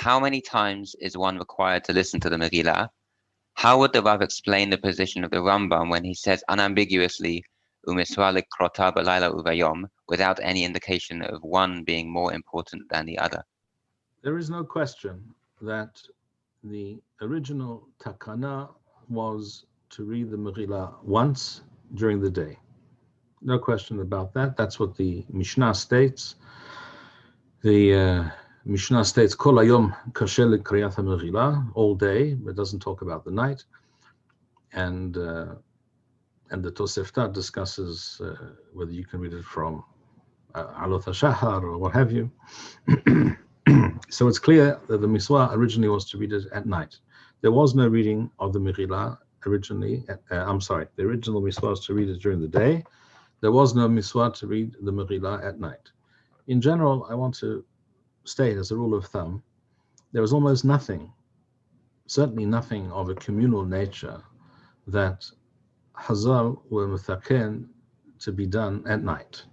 how many times is one required to listen to the Megillah? How would the Rav explain the position of the Rambam when he says unambiguously, "Umisra likrota b'layla uvayom," without any indication of one being more important than the other? There is no question that the original takana was to read the Megillah once during the day. No question about that. That's what the Mishnah states. The Mishnah states, Kol hayom kasher likriyat ha-Megillah, all day, but doesn't talk about the night. And the Tosefta discusses whether you can read it from Alot HaShahar or what have you. So it's clear that the Miswah originally was to read it at night. There was no reading of the Megillah originally. The original Miswah was to read it during the day. There was no Miswah to read the Megillah at night. In general, I want to state as a rule of thumb, there was almost nothing, certainly nothing of a communal nature that Hazal were muthaken to be done at night,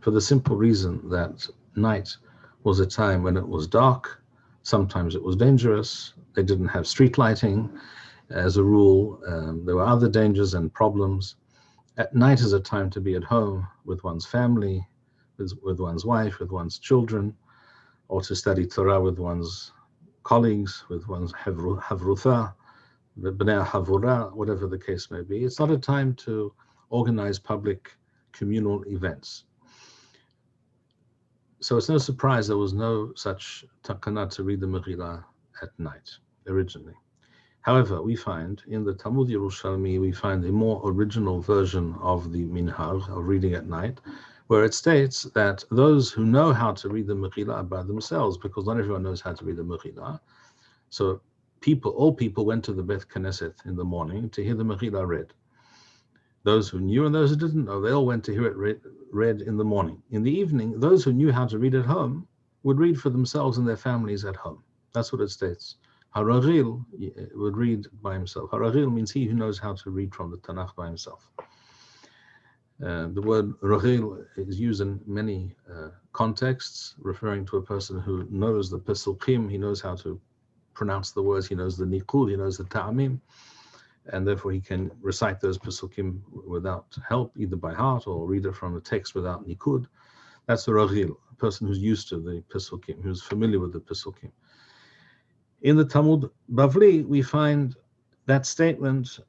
for the simple reason that night was a time when it was dark, sometimes it was dangerous, they didn't have street lighting as a rule, there were other dangers and problems. At night is a time to be at home with one's family, with one's wife, with one's children, or to study Torah with one's colleagues, with one's havrutha, b'nei havura, whatever the case may be. It's not a time to organize public communal events. So it's no surprise there was no such takana to read the Megillah at night originally. However, we find in the Talmud Yerushalmi, we find a more original version of the minhag of reading at night, where it states that those who know how to read the Megillah by themselves, because not everyone knows how to read the Megillah, so all people went to the Beth Knesset in the morning to hear the Megillah read. Those who knew and those who didn't know, they all went to hear it read in the morning. In the evening, those who knew how to read at home would read for themselves and their families at home. That's what it states. Haragil would read by himself. Haragil means he who knows how to read from the Tanakh by himself. The word ragil is used in many contexts, referring to a person who knows the pesukim, he knows how to pronounce the words, he knows the niqud, he knows the ta'amim, and therefore he can recite those pesukim without help, either by heart or read it from the text without niqud. That's the ragil, a person who's used to the pesukim, who's familiar with the pesukim. In the Talmud Bavli, we find that statement,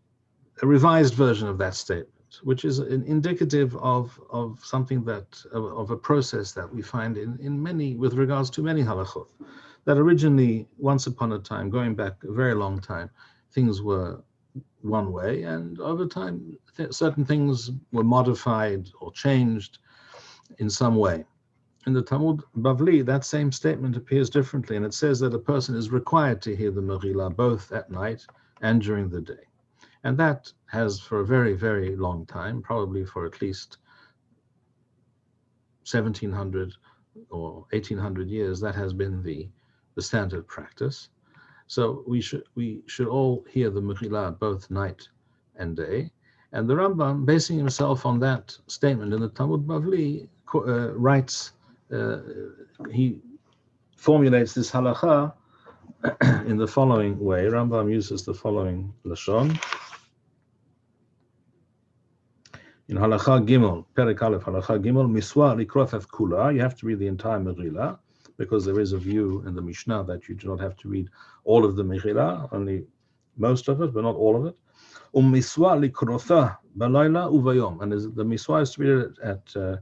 a revised version of that statement, which is indicative of something of a process that we find in many, with regards to many halachot, that originally, once upon a time, going back a very long time, things were one way, and over time, certain things were modified or changed in some way. In the Talmud Bavli, that same statement appears differently, and it says that a person is required to hear the Megillah both at night and during the day. And that has, for a very, very long time, probably for at least 1700 or 1800 years, that has been the standard practice. So we should all hear the Megillah both night and day. And the Rambam, basing himself on that statement in the Talmud Bavli, writes, he formulates this halakha in the following way. Rambam uses the following lashon. In halakha gimel, perek aleph, halakha gimel, miswa likrothat kula, you have to read the entire Megillah, because there is a view in the Mishnah that you do not have to read all of the Megillah, only most of it, but not all of it. Miswa likrotha balayla uvayom, and the miswa is to read it at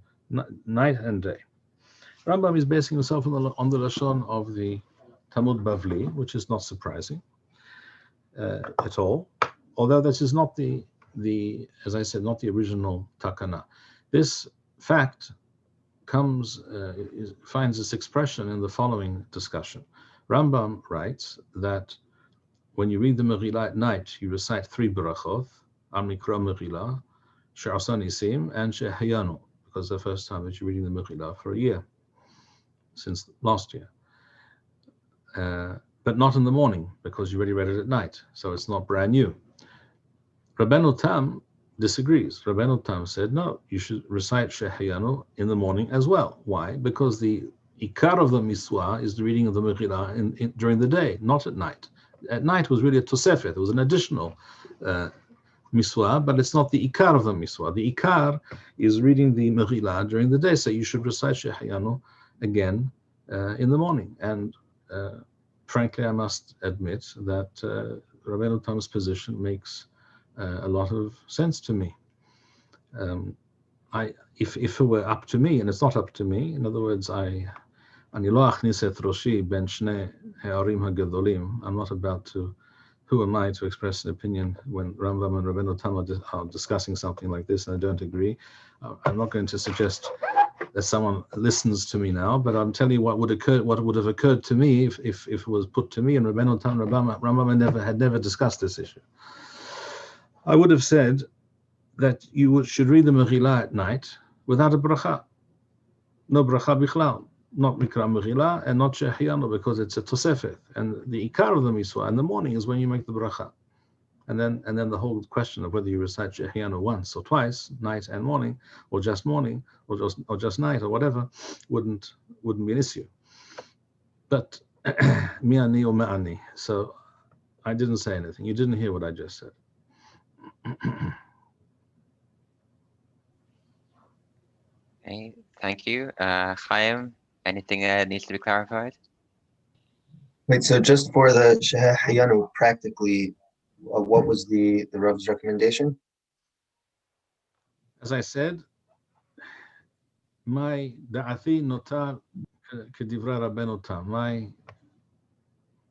night and day. Rambam is basing himself on the lashon of the Talmud Bavli, which is not surprising at all, although this is not the as I said, not the original takana. This fact finds its expression in the following discussion. Rambam writes that when you read the Megillah at night, you recite 3 brachot, Am Nikra Megillah, She'asa Nisim, and She'hayanu, because the first time that you're reading the Megillah for a year, since last year. But not in the morning, because you already read it at night, so it's not brand new. Rabbeinu Tam disagrees. Rabbeinu Tam said, no, you should recite She'hayanu in the morning as well. Why? Because the Ikar of the Miswa is the reading of the Megillah during the day, not at night. At night was really a Tosefet. It was an additional Miswa, but it's not the Ikar of the Miswa. The Ikar is reading the Megillah during the day, so you should recite Shehayanu again in the morning. And frankly, I must admit that Rabbeinu Tam's position makes a lot of sense to me. If it were up to me, and it's not up to me, in other words, I'm not about to, who am I to express an opinion when Rambam and Rabbeinu Tam are discussing something like this and I don't agree. I'm not going to suggest that someone listens to me now, but I'm telling you what would have occurred to me if it was put to me and Rabbeinu Tam and Rambam had never discussed this issue. I would have said that you should read the Megillah at night without a bracha. No bracha bichlal, not mikra Megillah and not Shehayanu, because it's a tosefet. And the ikar of the miswa in the morning is when you make the bracha. And then the whole question of whether you recite Shehayanu once or twice, night and morning, or just morning, or just night, or whatever, wouldn't be an issue. But mi'ani or ma'ani. So I didn't say anything. You didn't hear what I just said. Okay, thank you. Chaim, anything needs to be clarified? Wait, so just for the Shehayanu, practically, what was the Rav's recommendation? As I said, my da'ati notar kedivra Rabbeinu Tam.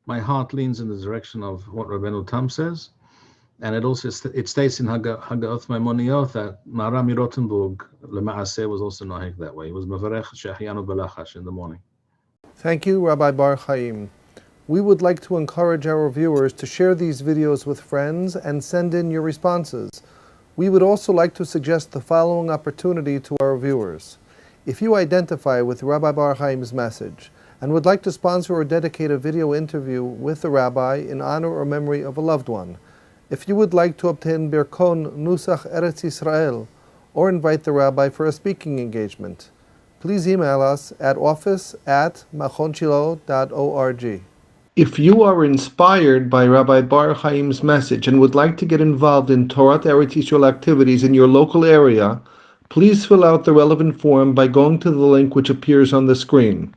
My heart leans in the direction of what Rabbeinu Tam says, and it also states in Haga'oth Maimoniot that Marami Rottenburg Lema'aseh was also nohek that way. He was mavarech Shehayanu belachash in the morning. Thank you, Rabbi Bar-Hayim. We would like to encourage our viewers to share these videos with friends and send in your responses. We would also like to suggest the following opportunity to our viewers. If you identify with Rabbi Bar-Hayim's message and would like to sponsor or dedicate a video interview with the rabbi in honor or memory of a loved one, if you would like to obtain Birkon Nusach Eretz Yisrael or invite the rabbi for a speaking engagement, please email us at office@machonshilo.org. If you are inspired by Rabbi Bar-Hayim's message and would like to get involved in Torah Eretz Yisrael activities in your local area, please fill out the relevant form by going to the link which appears on the screen.